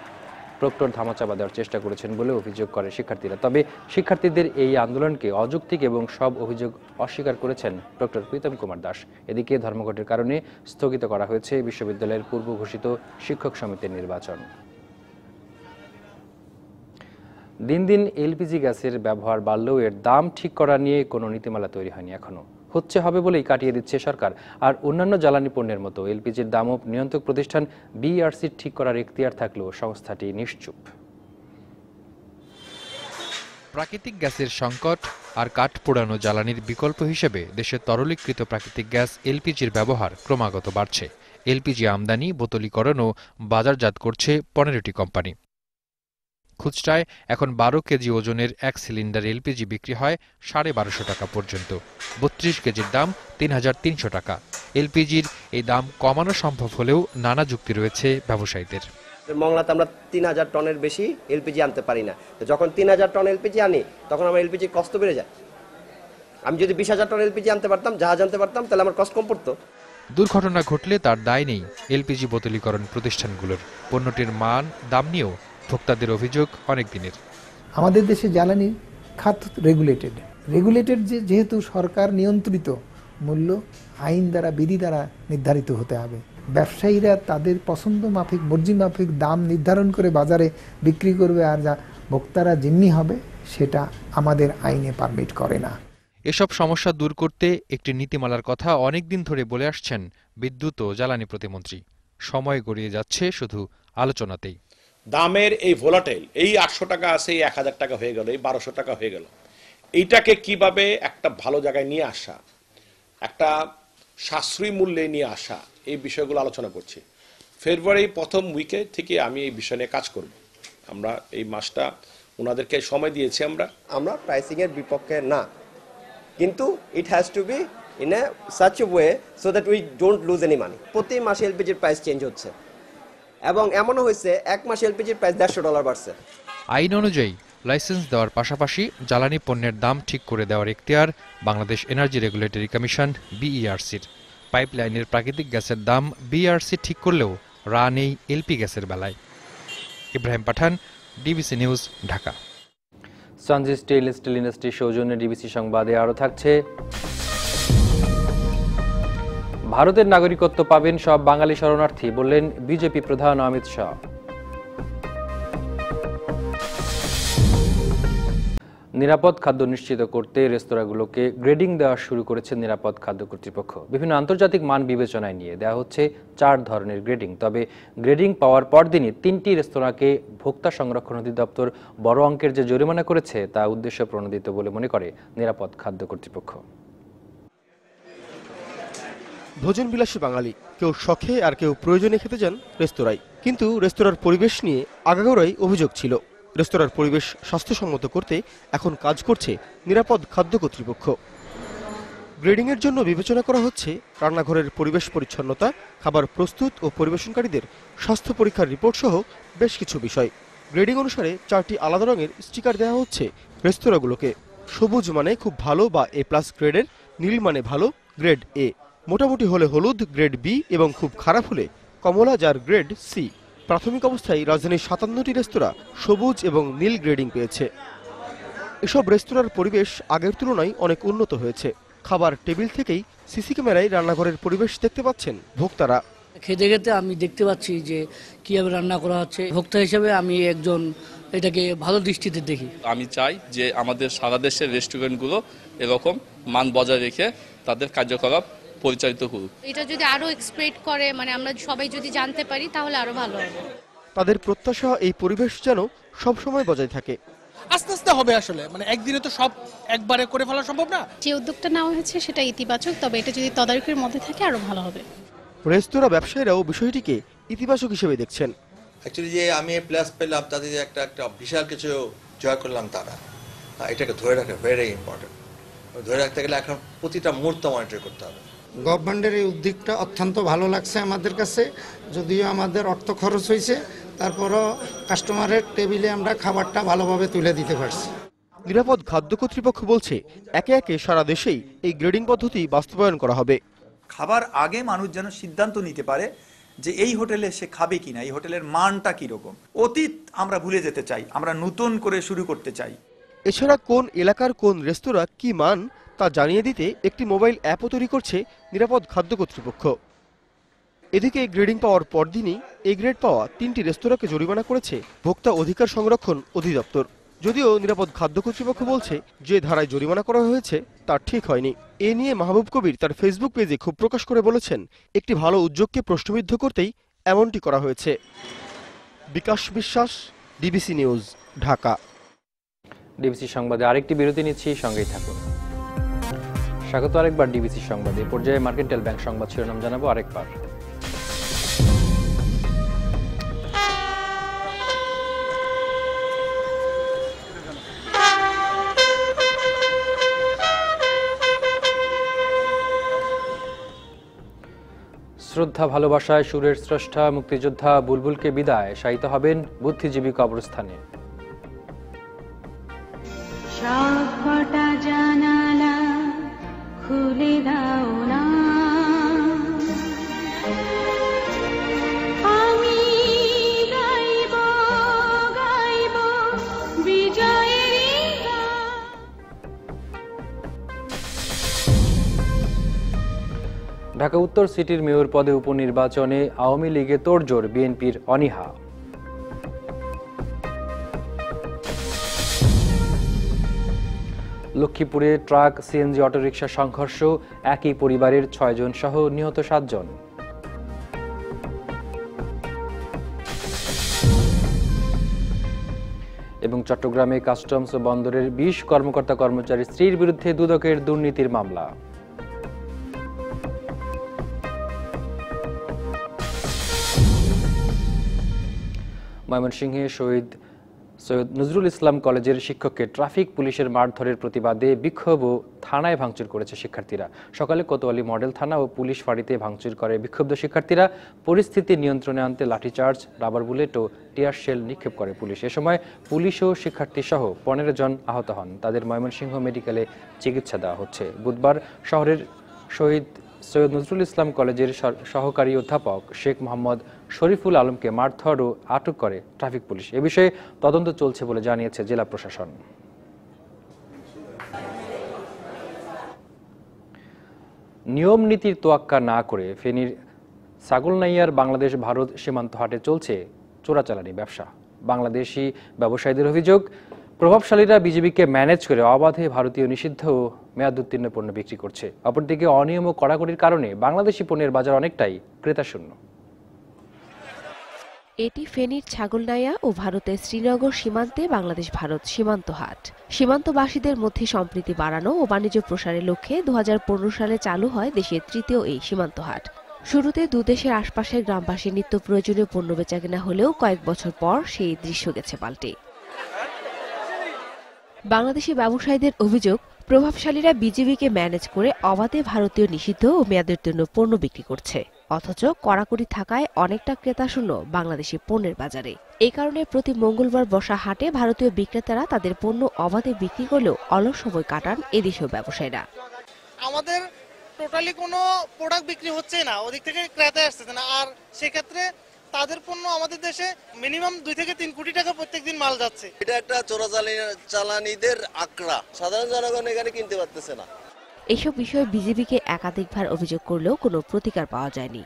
S1: প্রক্টর ধামাচাপা দেওয়ার চেষ্টা করেছেন বলে অভিযোগ করে শিক্ষার্থীরা। তবে শিক্ষার্থীদের এই আন্দোলনকে অযৌক্তিক এবং সব অভিযোগ অস্বীকার করেছেন ডক্টর প্রীতম কুমার দাস। এদিকে ধর্মঘটের কারণে স্থগিত করা হয়েছে বিশ্ববিদ্যালয়ের পূর্ব ঘোষিত শিক্ষক সমিতির নির্বাচন। দিন দিন এলপিজি গ্যাসের ব্যবহার বাড়লেও এর দাম ঠিক করা নিয়ে কোনো নীতিমালা তৈরি হয়নি এখনো। হচ্ছে হবে বলেই কাটিয়ে দিচ্ছে সরকার। আর অন্যান্য জ্বালানি পণ্যের মতো এলপিজির দামও নিয়ন্ত্রক প্রতিষ্ঠান বিআরসি ঠিক করার এখতিয়ার থাকলেও সংস্থাটি নিশ্চুপ। প্রাকৃতিক গ্যাসের সংকট আর কাঠ পোড়ানো জ্বালানির বিকল্প হিসেবে দেশে তরলীকৃত প্রাকৃতিক গ্যাস এলপিজির ব্যবহার ক্রমাগত বাড়ছে। এলপিজি আমদানি, বোতলীকরণ ও বাজারজাত করছে 15টি কোম্পানি। খুচরায় এখন 12 কেজি ওজনের 1 সিলিন্ডার এলপিজি বিক্রি হয় 1250 টাকা পর্যন্ত। 32 কেজির দাম 3300 টাকা। এলপিজির এই দাম কমানো সম্ভব হলেও নানা যুক্তি রয়েছে ব্যবসায়ীদের।
S2: মংলাতে আমরা 3000 টনের বেশি এলপিজি আনতে পারি না। যখন 3000 টন এলপিজি আনি তখন আমার এলপিজি কষ্ট বেড়ে যায়। আমি যদি 20000 টন এলপিজি আনতে পারতাম, জাহাজ আনতে পারতাম, তাহলে আমার কষ্ট কম পড়তো।
S1: দুর্ঘটনা ঘটলে তার দায় নেই এলপিজি বোতলীকরণ প্রতিষ্ঠানগুলোর। পণ্যটির মান, দাম নিয়েও ভোক্তাদের অভিযোগ অনেক দিনের।
S22: আমাদের দেশে জ্বালানি খাত রেগুলেটেড যেহেতু সরকার নিয়ন্ত্রিত, মূল্য আইন দ্বারা, বিধি দ্বারা নির্ধারিত হতে হবে। ব্যবসায়ীরা তাদের পছন্দ মাফিক, মর্জি মাফিক দাম নির্ধারণ করে বাজারে বিক্রি করবে, আর যা ভোক্তারা জিম্মি হবে সেটা আমাদের আইনে পারমিট করে না।
S1: এসব সমস্যা দূর করতে একটি নীতিমালার কথা অনেকদিন ধরে বলে আসছেন বিদ্যুৎ ও জ্বালানি প্রতিমন্ত্রী। সময় গড়িয়ে যাচ্ছে শুধু আলোচনাতেই।
S23: দামের এই ভোলাটাইল, এই 800 টাকা আছে, এই 1000 টাকা হয়ে গেল, এই 1200 টাকা হয়ে গেল, এইটাকে কিভাবে একটা ভালো জায়গায় নিয়ে আসা, একটা সাশ্রয়ী মূল্যে নিয়ে আসা, এই বিষয়গুলো আলোচনা করছি। ফেব্রুয়ারি প্রথম উইকে থেকে আমি এই বিষয় নিয়ে কাজ করব। আমরা এই মাসটা ওনাদেরকে সময় দিয়েছি।
S2: আমরা প্রাইসিং এর বিপক্ষে না, কিন্তু it has to be in a such a way so that we don't lose any money. প্রতি মাসে এলপিজির প্রাইস চেঞ্জ হচ্ছে এবং এমনও হয়েছে এক মাসে এলপিজির প্রাইস $150 বাড়ছে।
S1: আইন অনুযায়ী লাইসেন্স দেওয়ার পাশাপাশি জ্বালানি পণ্যের দাম ঠিক করে দেওয়ার এখতিয়ার বাংলাদেশ এনার্জি রেগুলেটরি কমিশন বিইআরসির। পাইপলাইনের প্রাকৃতিক গ্যাসের দাম বিইআরসি ঠিক করলেও রা নেই এলপি গ্যাসের বেলায়। Ibrahim Pathan, DBC news, Dhaka. Sanji steel industry সৌজন্যে ডিবিসি সংবাদে আরও থাকছে। ভারতের নাগরিকত্ব পাবেন সব বাঙালি শরণার্থী, বললেন বিজেপি প্রধান অমিত শাহ। নিরাপদ খাদ্য নিশ্চিত করতে রেস্তোরাঁগুলোকে গ্রেডিং দেওয়া শুরু করেছে নিরাপদ খাদ্য কর্তৃপক্ষ। বিভিন্ন আন্তর্জাতিক মান বিবেচনায় নিয়ে দেওয়া হচ্ছে 4 ধরনের গ্রেডিং। তবে গ্রেডিং পাওয়ার পরদিনই 3টি রেস্তোরাঁকে ভোক্তা সংরক্ষণ অধিদপ্তর বড় অঙ্কের যে জরিমানা করেছে তা উদ্দেশ্য প্রণোদিত বলে মনে করে নিরাপদ খাদ্য কর্তৃপক্ষ।
S24: ভোজন বিলাসী বাঙালি, কেউ শখে আর কেউ প্রয়োজনে খেতে যান রেস্তোরাঁয়। কিন্তু রেস্তোরাঁর পরিবেশ নিয়ে আগাগোড়াই অভিযোগ ছিল। রেস্তোরাঁর পরিবেশ স্বাস্থ্যসম্মত করতে এখন কাজ করছে নিরাপদ খাদ্য কর্তৃপক্ষ। গ্রেডিংয়ের জন্য বিবেচনা করা হচ্ছে রান্নাঘরের পরিবেশ পরিচ্ছন্নতা, খাবার প্রস্তুত ও পরিবেশনকারীদের স্বাস্থ্য পরীক্ষার রিপোর্ট সহ বেশ কিছু বিষয়। গ্রেডিং অনুসারে 4টি আলাদা রঙের স্টিকার দেওয়া হচ্ছে রেস্তোরাঁগুলোকে। সবুজ মানে খুব ভালো বা A+ গ্রেডের, নীল মানে ভালো, গ্রেড A, মোটামুটি হলে হলুদ, গ্রেড B এবং খুব খারাপ হলে কমলা, যার গ্রেড C। প্রাথমিক অবস্থায় রাজধানীর 57টি রেস্তোরাঁ সবুজ এবং নীল গ্রেডিং পেয়েছে। এসব রেস্তোরাঁর পরিবেশ আগের তুলনায় অনেক উন্নত হয়েছে। খাবার টেবিল থেকেই সিসি ক্যামেরায় রান্নাঘরের পরিবেশ দেখতে পাচ্ছেন ভোক্তারা।
S25: খেতে খেতে আমি দেখতে পাচ্ছি যে কিভাবে রান্না করা হচ্ছে। ভোক্তা হিসেবে আমি একজন এটাকে ভালো দৃষ্টিতে দেখি।
S26: আমি চাই যে আমাদের সারা দেশের রেস্টুরেন্টগুলো এরকম মান বজায় রেখে তাদের কার্যকলাপ পরিচালিত করুক।
S27: এটা যদি আরো এক্সপ্রেট করে, মানে আমরা সবাই যদি জানতে পারি তাহলে আরো ভালো হবে।
S24: তাদের প্রত্যাশা এই পরিবেশ যেন সব সময় বজায় থাকে।
S28: আস্তে আস্তে হবে, আসলে মানে একদিনে তো সব একবারে করে ফেলা সম্ভব না।
S27: যে উদ্যোগটা নেওয়া হয়েছে সেটা ইতিবাচক, তবে এটা যদি তদারকির মধ্যে থাকে আরো ভালো হবে।
S24: রেস্তোরাঁ ব্যবসায়ীরাও বিষয়টিকে ইতিবাচক হিসেবে দেখছেন।
S29: অ্যাকচুয়ালি যে আমি প্লাস পেলাম, তাদের যে একটা বিশাল কিছু জয় করলাম, তারা এটাকে ধরে রাখা ভেরি ইম্পর্টেন্ট। ধরে রাখতে গেলে এখন প্রতিটা মুহূর্ত মনিটর করতে হবে।
S30: গভর্নমেন্টের এই উদ্যোগটা অত্যন্ত ভালো লাগছে আমাদের কাছে। যদিও আমাদের অর্থ খরচ হয়েছে, তারপরও কাস্টমারের টেবিলে আমরা খাবারটা ভালোভাবে তুলে দিতে পারছি।
S24: নিরাপদ খাদ্য কর্তৃপক্ষ বলছে একে একে সারা দেশেই এই গ্রেডিং পদ্ধতি বাস্তবায়ন করা হবে।
S31: খাবার আগে মানুষ যেন সিদ্ধান্ত নিতে পারে যে এই হোটেলে সে খাবে কিনা, এই হোটেলের মানটা কিরকম। অতীত আমরা ভুলে যেতে চাই, আমরা নতুন করে শুরু করতে চাই।
S24: এছাড়া কোন এলাকার কোন রেস্তোরাঁ কি মান তা জানিয়ে দিতে একটি মোবাইল অ্যাপও তৈরি করছে নিরাপদ খাদ্য কর্তৃপক্ষ। এদিকে গ্রেডিং পাওয়ার পরদিনই এই গ্রেড পাওয়া 3টি রেস্তোরাঁকে জরিমানা করেছে ভোক্তা অধিকার সংরক্ষণ অধিদপ্তর। যদিও নিরাপদ খাদ্য কর্তৃপক্ষ বলছে যে ধারায় জরিমানা করা হয়েছে তা ঠিক হয়নি। এ নিয়ে মাহবুব কবির তার ফেসবুক পেজে ক্ষোভ প্রকাশ করে বলেছেন, একটি ভালো উদ্যোগকে প্রশ্নবিদ্ধ করতেই এমনটি করা হয়েছে। বিকাশ বিশ্বাস, ডিবিসি নিউজ, ঢাকা।
S1: ডিবিসি সংবাদে আরেকটি বিরতি নিচ্ছি, সঙ্গেই থাকুন। স্বাগত আরেকবার ডিবিসি সংবাদে। পর্যায়ে মার্কেন্টাইল ব্যাংক সংবাদ শিরোনাম জানাবো আরেকবার। শ্রদ্ধা ভালোবাসায় সুরের স্রষ্টা মুক্তিযোদ্ধা বুলবুলকে বিদায়, শায়িত হবেন বুদ্ধিজীবী কবরস্থানে।
S3: সবকটা জানালা খুলে দাও না, আমি গাইব গাইব বিজয়ের গান।
S1: ঢাকা উত্তর সিটির মেয়র পদে উপনির্বাচনে আওয়ামী লীগে তোড়জোড়, বিএনপির অনীহা। লক্ষ্মীপুরে ট্রাক সিএনজি অটোরিকশা সংঘর্ষ, একই পরিবারের 6 জন সহ নিহত 7 জন। এবং চট্টগ্রামে কাস্টমস ও বন্দরের 20 কর্মকর্তা কর্মচারীর স্ত্রীর বিরুদ্ধে দুদকের দুর্নীতির মামলা। ময়মনসিংহে শহীদ সৈয়দ নজরুল ইসলাম কলেজের শিক্ষককে ট্রাফিক পুলিশের মারধরের প্রতিবাদে বিক্ষোভ ও থানায় ভাঙচুর করেছে শিক্ষার্থীরা। সকালে কোতোয়ালি মডেল থানা ও পুলিশ ফাঁড়িতে ভাঙচুর করে বিক্ষুব্ধ শিক্ষার্থীরা। পরিস্থিতি নিয়ন্ত্রণে আনতে লাঠিচার্জ, রাবার বুলেট ও টিয়ার শেল নিক্ষেপ করে পুলিশ। এ সময় পুলিশ ও শিক্ষার্থী সহ 15 জন আহত হন। তাদের ময়মনসিংহ মেডিকেলে চিকিৎসা দেওয়া হচ্ছে। বুধবার শহরের শহীদ সৈয়দ নজরুল ইসলাম কলেজের সহকারী অধ্যাপক শেখ মোহাম্মদ শরীফুল আলমকে মারধর ও আটক করে ট্রাফিক পুলিশ। এ বিষয়ে তদন্ত চলছে বলে জানিয়েছে জেলা প্রশাসন। নিয়ম নীতির তোয়াক্কা না করে ফেনীর ছাগলনাইয়ার বাংলাদেশ ভারত সীমান্ত হাটে চলছে চোরাচালানি ব্যবসা। বাংলাদেশি ব্যবসায়ীদের অভিযোগ, প্রভাবশালীরা বিজিবিকে ম্যানেজ করে অবাধে ভারতীয় নিষিদ্ধ ও মেয়াদোত্তীর্ণ পণ্য বিক্রি করছে। অপরদিকে অনিয়ম ও কড়াকড়ির কারণে বাংলাদেশি পণ্যের বাজার অনেকটাই ক্রেতাশূন্য।
S13: এটি ফেনীর ছাগলনাইয়া ও ভারতের শ্রীনগর সীমান্তে বাংলাদেশ ভারত সীমান্ত হাট। সীমান্তবাসীদের মধ্যে সম্প্রীতি বাড়ানো ও বাণিজ্য প্রসারের লক্ষ্যে 2015 সালে চালু হয় দেশের তৃতীয় এই সীমান্ত হাট। শুরুতে দুদেশের আশপাশের গ্রামবাসীর নিত্য প্রয়োজনীয় পণ্য বেচাকেনা হলেও কয়েক বছর পর সেই দৃশ্য গেছে পাল্টে। বাংলাদেশি ব্যবসায়ীদের অভিযোগ, প্রভাবশালীরা বিজিবিকে ম্যানেজ করে অবাধে ভারতীয় নিষিদ্ধ ও মেয়াদোত্তীর্ণ পণ্য বিক্রি করছে। অথচ কড়াকড়ি থাকায় অনেকটা ক্রেতাশূন্য বাংলাদেশি পণ্যের বাজারে। এই কারণে প্রতি মঙ্গলবার বসা হাটে ভারতীয় বিক্রেতারা তাদের পণ্য অবাধে বিক্রি করলেও অলস সময় কাটান এদেশীয় ব্যবসায়ীরা।
S28: আমাদের টোটালি কোনো প্রোডাক্ট বিক্রি হচ্ছে না, ওদিক থেকে ক্রেতা আসছে না। আর সেক্ষেত্রে তাদের পণ্য আমাদের দেশে মিনিমাম 2 থেকে 3 কোটি টাকা প্রত্যেকদিন মাল যাচ্ছে।
S4: এটা একটা চোরাচালানিদের আকড়া, সাধারণ জনগণ এখানে কিনতে পারতেছে না।
S13: এইসব বিষয়ে বিজেপিকে একাধিকবার অভিযোগ করলেও কোনো প্রতিকার পাওয়া যায়নি।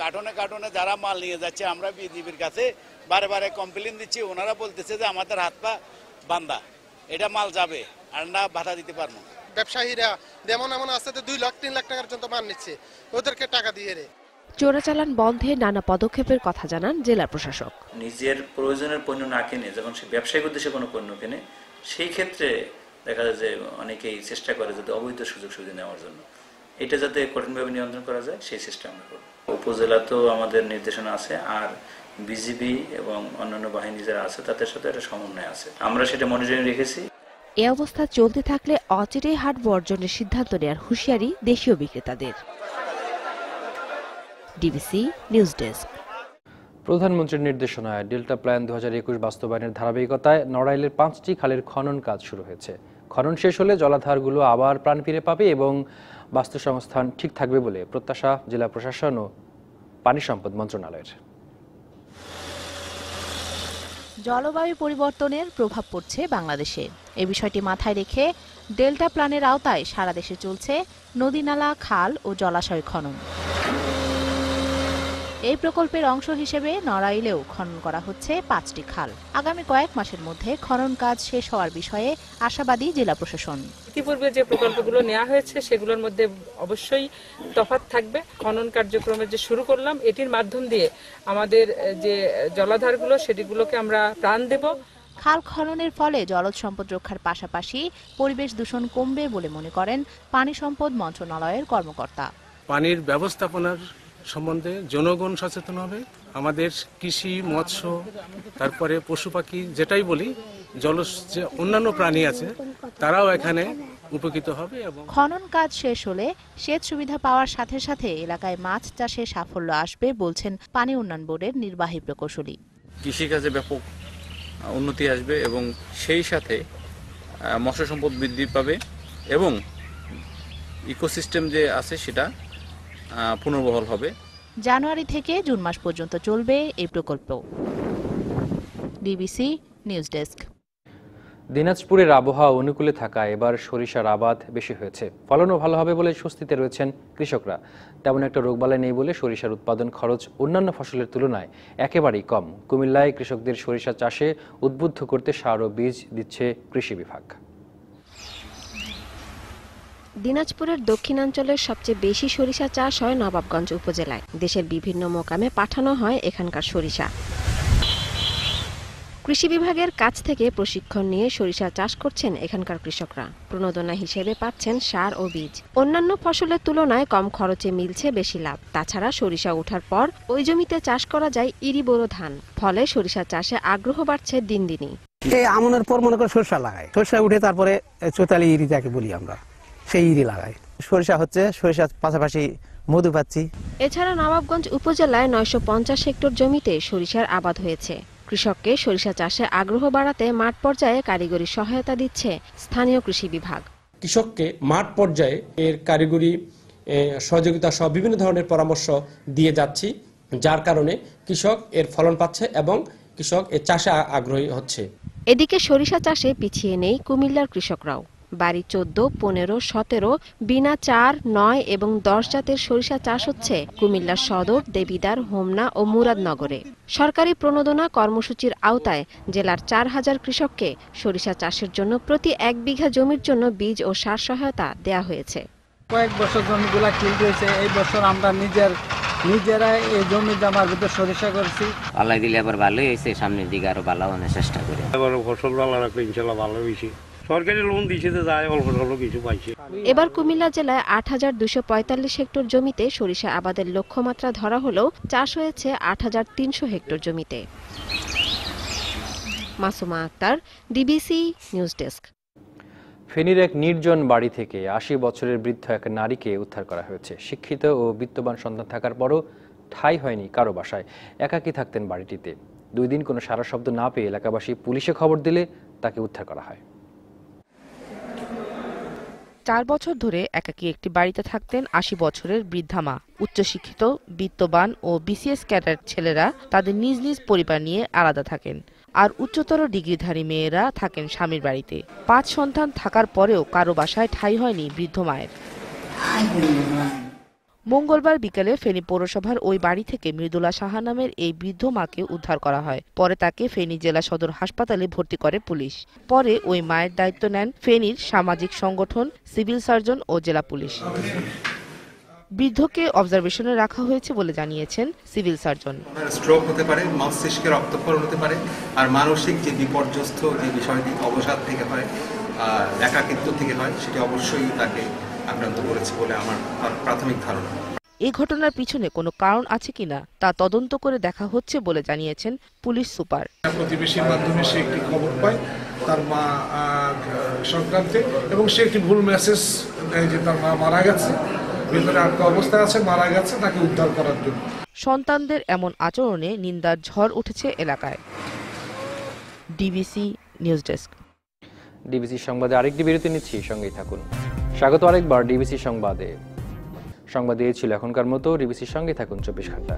S5: কার্টনে কার্টনে যারা মাল নিয়ে যাচ্ছে, আমরা বিজেপির কাছে বারে বারে কমপ্লেন দিচ্ছি। ওনারা বলতেছে যে আমাদের হাত পা বান্ধা, এটা মাল যাবে আর না বাধা দিতে পারবো।
S28: ব্যবসায়ীরা যেমন এমন আছে 2 লাখ 3 লাখ টাকার জন্য মাল নিচ্ছে, ওদেরকে টাকা দিয়ে রে।
S13: চোরাচালান বন্ধে নানা পদক্ষেপের কথা জানান জেলা প্রশাসক।
S6: নিজের প্রয়োজনের পণ্য না কিনে যখন সে ব্যবসায়িক উদ্দেশ্যে কোনো পণ্য কেনে, সেই ক্ষেত্রে দেখা যায় যে অনেকেই চেষ্টা করে যাতে অবৈধ সুযোগ সুবিধা নেওয়ার জন্য। এটা যাতে কঠিনভাবে নিয়ন্ত্রণ করা যায় সেই চেষ্টা আমরা করব। উপজেলাতেও আমাদের নির্দেশনা আছে, আর বিজিবি এবং অন্যান্য বাহিনী যারা আছে তাদের সাথে একটা সমন্বয় আছে, আমরা সেটা মনিটরিং রেখেছি।
S13: এ অবস্থা চলতে থাকলে অচিরেই হাট বর্জনের সিদ্ধান্ত নেওয়ার হুঁশিয়ারি দেশীয় বিক্রেতাদের। DBC news desk.
S1: প্রধানমন্ত্রীর নির্দেশনায় ডেল্টা প্ল্যান 2021 বাস্তবায়নের ধারাবাহিকতায় নড়াইলের 5টি খালের খনন কাজ শুরু হয়েছে। খনন শেষ হলে জলাধারগুলো আবার প্রাণ ফিরে পাবে এবং বাস্তুসংস্থান ঠিক থাকবে বলে প্রত্যাশা জেলা প্রশাসন ও পানি সম্পদ মন্ত্রণালয়ের।
S7: জলবায়ু পরিবর্তনের প্রভাব পড়ছে বাংলাদেশে। এই বিষয়টি মাথায় রেখে ডেল্টা প্ল্যানের আওতায় সারা দেশে চলছে নদীনালা, খাল ও জলাশয় খনন। এই প্রকল্পের অংশ হিসেবে নড়াইলেও খনন করা হচ্ছে 5টি খাল। আগামী কয়েক মাসের মধ্যে খনন কাজ শেষ হওয়ার বিষয়ে আশাবাদী জেলা প্রশাসন।
S8: ইতিপূর্বে যে প্রকল্পগুলো নেওয়া হয়েছে সেগুলোর মধ্যে অবশ্যই তফাৎ থাকবে। খনন কার্যক্রমের যে শুরু করলাম, এটির মাধ্যম দিয়ে আমাদের যে জলাধারগুলো সেটিগুলোকে আমরা প্রাণ দেব।
S7: খাল খননের ফলে জলজ সম্পদ রক্ষার পাশাপাশি পরিবেশ দূষণ কমবে বলে মনে করেন পানি সম্পদ মন্ত্রণালয়ের কর্মকর্তা।
S9: পানির ব্যবস্থাপনার সম্বন্ধে জনগণ সচেতন হবে, আমাদের কৃষি, মৎস্য, তারপরে পশু পাখি যেটাই বলি, জলজ যে অন্যান্য প্রাণী আছে তারাও এখানে উপকৃত হবে। এবং
S7: খনন কাজ শেষ হলে সেচ সুবিধা পাওয়ার সাথে সাথে এলাকায় মাছ চাষে সাফল্য আসবে বলছেন পানি উন্নয়ন বোর্ডের নির্বাহী প্রকৌশলী।
S10: কৃষিকাজে ব্যাপক উন্নতি আসবে এবং সেই সাথে মৎস্য সম্পদ বৃদ্ধি পাবে এবং ইকোসিস্টেম যে আছে সেটা পুনর্বহাল হবে।
S7: জানুয়ারি থেকে জুন মাস পর্যন্ত চলবে এই প্রকল্প। DBC news desk.
S1: দিনাজপুরের আবহাওয়া অনুকূলে থাকায় এবার সরিষার আবাদ বেশি হয়েছে, ফলনও ভালো হবে বলে স্বস্তিতে রয়েছেন কৃষকরা। তেমন একটা রোগবালাই নেই বলে সরিষার উৎপাদন খরচ অন্যান্য ফসলের তুলনায় একেবারেই কম। কুমিল্লায় কৃষকদের সরিষা চাষে উদ্বুদ্ধ করতে সার ও বীজ দিচ্ছে কৃষি বিভাগ।
S13: দিনাজপুরের দক্ষিণাঞ্চলের সবচেয়ে বেশি সরিষা চাষ হয় নবাবগঞ্জ উপজেলায়। দেশের বিভিন্ন মোকামে পাঠানো হয় এখানকার সরিষা। কৃষি বিভাগের কাছ থেকে প্রশিক্ষণ নিয়ে সরিষা চাষ করছেন এখানকার কৃষকরা। প্রণোদনা হিসেবে পাচ্ছেন সার ও বীজ। অন্যান্য ফসলের তুলনায় কম খরচে মিলছে বেশি লাভ। তাছাড়া সরিষা ওঠার পর ওই জমিতে চাষ করা যায় ইরি বোরো ধান, ফলে সরিষা চাষে আগ্রহ বাড়ছে দিন দিনই।
S11: এই আমনের পর মনে করে সরিষা লাগায়, সরিষা উঠে তারপরে চৈতালি ইরি যাকে বলি আমরা, সেই ইরি লাগায়। সরিষা হচ্ছে, সরিষার পাশাপাশি মধু পাচ্ছি।
S13: এছাড়া নবাবগঞ্জ উপজেলায় 950 হেক্টর জমিতে সরিষার আবাদ হয়েছে। কৃষককে সরিষা চাষে আগ্রহ বাড়াতে মাঠ পর্যায়ে কারিগরি সহায়তা দিচ্ছে স্থানীয় কৃষি বিভাগ।
S12: কৃষককে মাঠ পর্যায়ে এর কারিগরি সহযোগিতা সহ বিভিন্ন ধরনের পরামর্শ দিয়ে যাচ্ছি, যার কারণে কৃষক এর ফলন পাচ্ছে এবং কৃষক এর চাষে আগ্রহী হচ্ছে।
S13: এদিকে সরিষা চাষে পিছিয়ে নেই কুমিল্লার কৃষকরাও। বাড়ি 14, 15, 17, বিনা 4, 9 এবং 10 জাতের সরিষা চাষ হচ্ছে কুমিল্লার সদর, দেবিদার, হোমনা ও মুরাদনগরে। সরকারি প্রণোদনা কর্মসূচির আওতায় জেলার 4000 কৃষককে সরিষা চাষের জন্য প্রতি 1 বিঘা জমির জন্য বীজ ও সার সহায়তা দেয়া হয়েছে।
S11: কয়েক বছর জমিগুলা ঠিক হয়েছে, এই বছর আমরা নিজেরা এই জমি জামার ভিতরে সরিষা করছি।
S14: আল্লাহ দিলে আবার ভালোই হয়েছে, সামনের দিকে আরো ভালো হওয়ার চেষ্টা করি।
S11: এবার ফসল ভালো রাখলে ইনশাআল্লাহ ভালো হয়েছে। সরকারি লোন দিয়েছে তো যায়, অল্প স্বল্প কিছু পাইছে।
S13: এবার কুমিল্লা জেলায় 8245 হেক্টর জমিতে সরিষা আবাদের লক্ষ্যমাত্রা ধরা হলেও চাষ হয়েছে 8300 হেক্টর জমিতে। Masuma Akhtar, DBC news desk.
S1: ফেনীর এক নির্জন বাড়ি থেকে 80 বছরের বৃদ্ধ এক নারীকে উদ্ধার করা হয়েছে। শিক্ষিত ও বিত্তবান সন্তান থাকার পরও ঠাঁই হয়নি কারো বাসায়, একাকী থাকতেন বাড়িটিতে। 2 দিন কোনো সারা শব্দ না পেয়ে এলাকাবাসী পুলিশে খবর দিলে তাকে উদ্ধার করা হয়।
S15: 4 বছর ধরে একাকী একটি বাড়িতে থাকতেন 80 বছরের বৃদ্ধা মা। উচ্চশিক্ষিত, বিত্তবান ও বিসিএস ক্যাডার ছেলেরা তাদের নিজ নিজ পরিবার নিয়ে আলাদা থাকেন, আর উচ্চতর ডিগ্রিধারী মেয়েরা থাকেন স্বামীর বাড়িতে। 5 সন্তান থাকার পরেও কারো বাসায় ঠাঁই হয়নি বৃদ্ধ মায়ের। মঙ্গলবার বিকেলে ফেনী পৌরসভার ওই বাড়ি থেকে মৃদুলা সাহা নামের এই বৃদ্ধ মাকে উদ্ধার করা হয়। পরে তাকে ফেনী জেলা সদর হাসপাতালে ভর্তি করে পুলিশ। পরে ওই মায়ের দায়িত্ব নেন ফেনীর সামাজিক সংগঠন, সিভিল সার্জন ও জেলা পুলিশ। বৃদ্ধকে অবজারভেশনে রাখা হয়েছে বলে জানিয়েছেন সিভিল সার্জন।
S16: স্ট্রোক হতে পারে, মস্তিষ্কে রক্তক্ষরণ হতে পারে, আর মানসিক যে বিপর্যস্ত যে বিষয়টি অবসাদ থেকে হয়, একাকিত্ব থেকে হয়, সেটি অবশ্যই তাকে আক্রান্ত করেছে বলে আমার প্রাথমিক ধারণা।
S15: এই ঘটনার পিছনে কোনো কারণ আছে কিনা তা তদন্ত করে দেখা হচ্ছে বলে জানিয়েছেন পুলিশ সুপার।
S17: প্রতিবেশীর মাধ্যমে সে একটি খবর পায় তার মা সংক্রান্তে, এবং সে একটি ভুল মেসেজ দেয় যে তার মা মারা গেছে, ভিতরে আটকা অবস্থায় আছে, মারা গেছে, তাকে উদ্ধার করার জন্য।
S15: সন্তানদের এমন আচরণে নিন্দার ঝড় উঠেছে এলাকায়। DBC news desk.
S1: ডিবিসি সংবাদে আরেকটি বিরতি নিচ্ছি, সঙ্গেই থাকুন। স্বাগত আরেকবার ডিবিসি সংবাদে। সংবাদ এই ছিল এখনকার মতো। ডিবিসির সঙ্গে থাকুন 24 ঘন্টা।